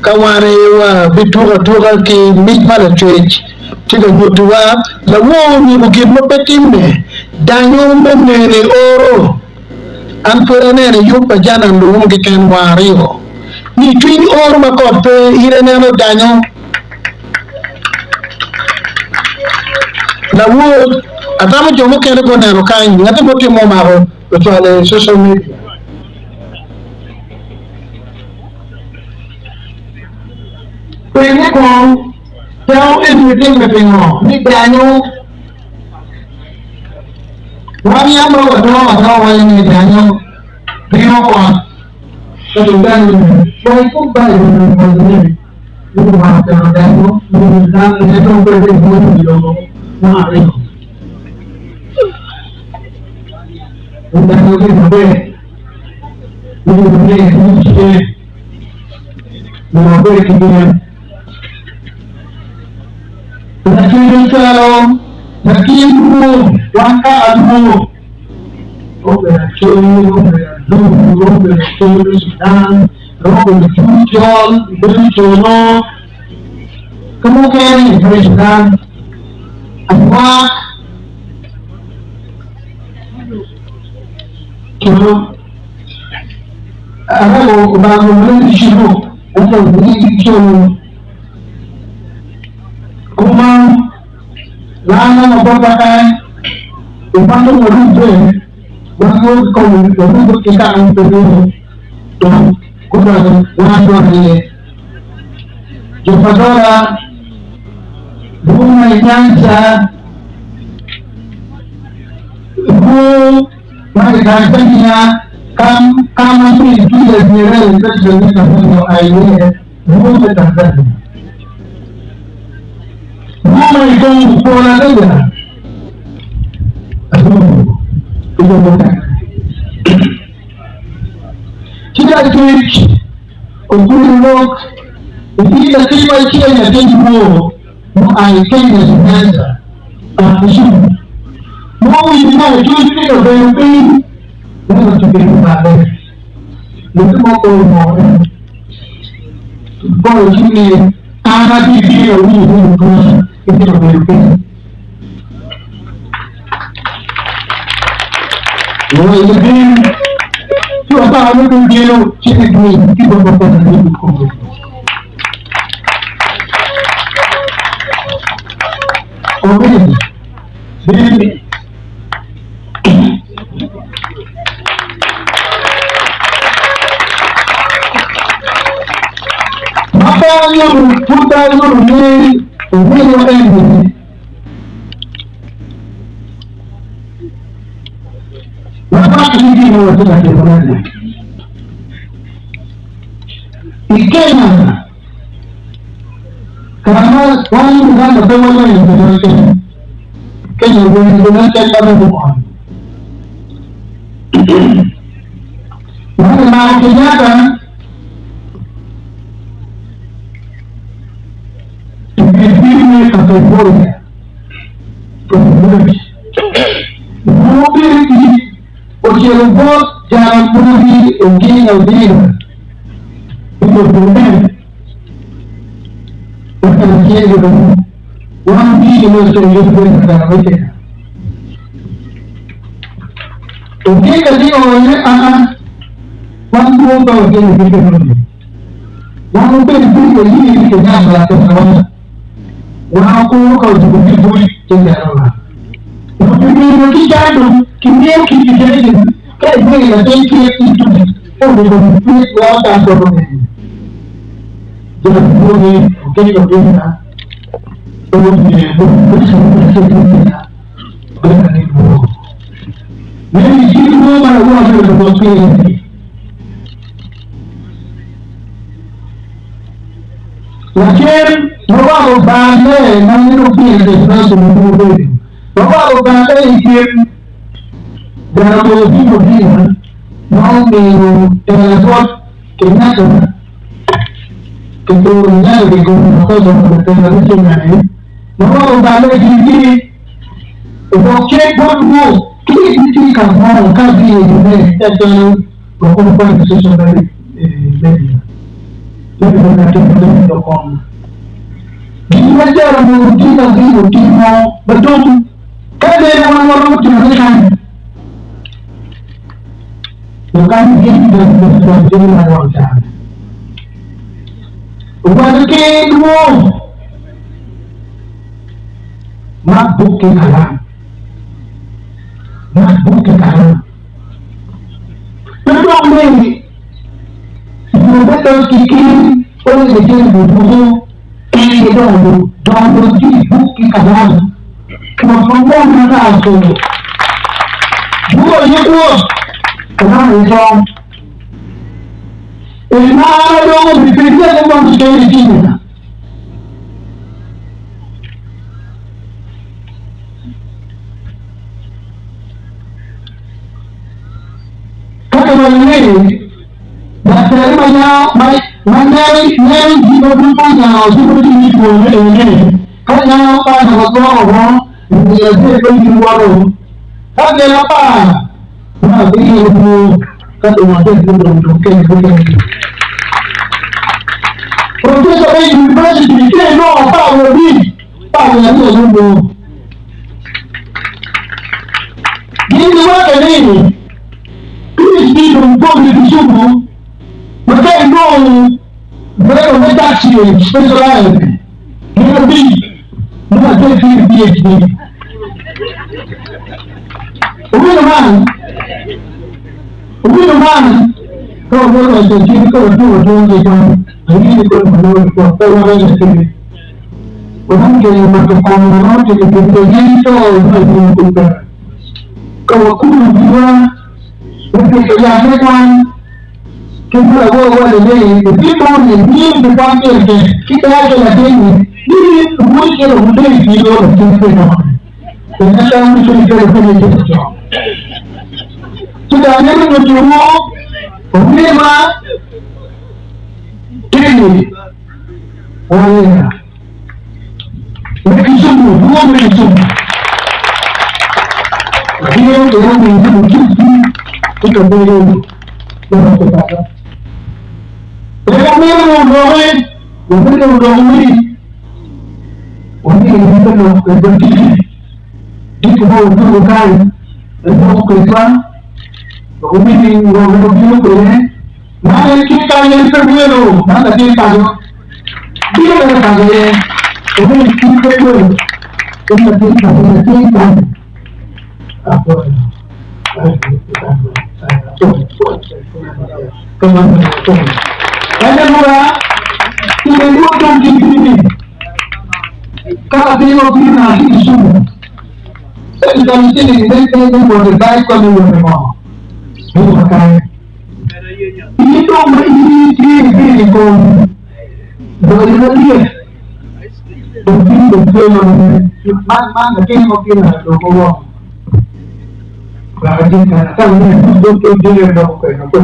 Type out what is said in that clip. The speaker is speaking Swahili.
kawane wa bituga ki mitmala church tiga yutuwa la wo ni bugir mo petime danyo mbene oro an furane yupa jana ndum ki ken wario ni twin oro makot pe irene no danyo la wo atama jomo kene ko nero kan ngata mo timo maro to ale social media Pwede kong tell everything na pingo. Ni Daniel. Wami ang mga wala ni Daniel. Pingo ko. Sa Daniel. Why kung ba yung mga yung mga Daniel? Yung Daniel. Ito ang pwede mo yung mga rin. Yung Daniel yung mabe. Yung mabe. Yung mabe. Yung Nakirin kalau nakirin langkah anu operasi sedang berjual berjono kemudian sedang apa ada bangun di sini atau di sini Kumang lana mababakan upang merubah bangun kau kita ang perlu dan kurang ini Jepara bunga nyansa ibu mereka tanya kamu itu tidak nilai terjadi kamu air bunga terjadi Mama itong pola kaya. Ito mo na. Kita twitch. Kung kulog. Hindi na kipa siya na mo. Mo ay kayo na sinasa. Kasi mo hindi mo. Tuloy ka ba yung pain? Ano na sabihin mo natin? Dito mo ko mo. Kung hindi Tara di dia ini bukan itu berbeda. Lalu ini tu apa ada tu dia cakap ni kita berapa ni bukan. Okey. Jadi yung puta yung ni Bapak hindi mo ito na kailangan. Ikena. Karena wala yung mga nagawala yung kailangan. Kaya yung kailangan kami buwan. Mga nakikinyakan Ini kategori kemudian mobil di ujian bos jalan pulih ujian ujian itu kemudian ujian juga orang di Indonesia juga sedang ujian ujian tadi orangnya mampu tahu ujian itu mampu itu ini kita melakukan Wah aku kalau seperti boleh cenderung. Tapi kalau kita ada, kita jadi kayak boleh ada kita itu. Oh boleh buat apa boleh. Jadi boleh, oke kalau kita. Boleh boleh boleh itu. Jadi sini mana orang ada boleh. Lakir bawa bangke menyerupi desa semua. Bawa bangke ikut dalam mobil mau minggu telepon kenapa? Keturunnya di gunung atau sama dengan ini. Bawa bangke ini oke baru kita kamu kasih ini kita berkumpul sesuatu dari media. www.com. Belajar mengerti betul. Kan dia orang-orang itu bukan kita berjalan wajar. Wajib dulu mabuk ke kalam, Betul ni, betul kiki orang jadi buku ini dulu, jangan berhenti buku kalam. Kemudian mana aku, buat itu, kenapa itu? Mana dong bekerja dengan sekali ini? Kalau ini, dari mana jiwa berpunya seperti itu ini. Kalau apa orang dia seperti orang, ada apa? Nanti itu kalau ada belum mungkin. Profesor university dia no apa lagi? Apa yang dia dulu? Dia buat ini. Ini bukan di suku. Mereka itu mereka taksi spesialis. Dia lebih ada PhD. Udah kalau boleh jadi kalau dua ini kalau menurut orang ini. Orang yang melakukan orang jadi begitu kalau kuliah untuk kegiatan kita awal ini kita ini dipanggil kita ada lagi ini mungkin udah video kita ternyata mungkin kita sudah ada menunjukkan problema ini orangnya mereka semua dia orang yang kita boleh berapa mereka memang orang itu berarti itu bukan itu kerja ini orang itu boleh mana kita yang terbaru mana kita dia berkata ini kita boleh kita apa ada dua tidak dua kali ini kalau dia mau di semua kita mesti kita boleh baik kalau mau bukan itu ini kau boleh lihat betul mana kita mau kira Berarti kan, kalau ini betul dia dah bukan apa.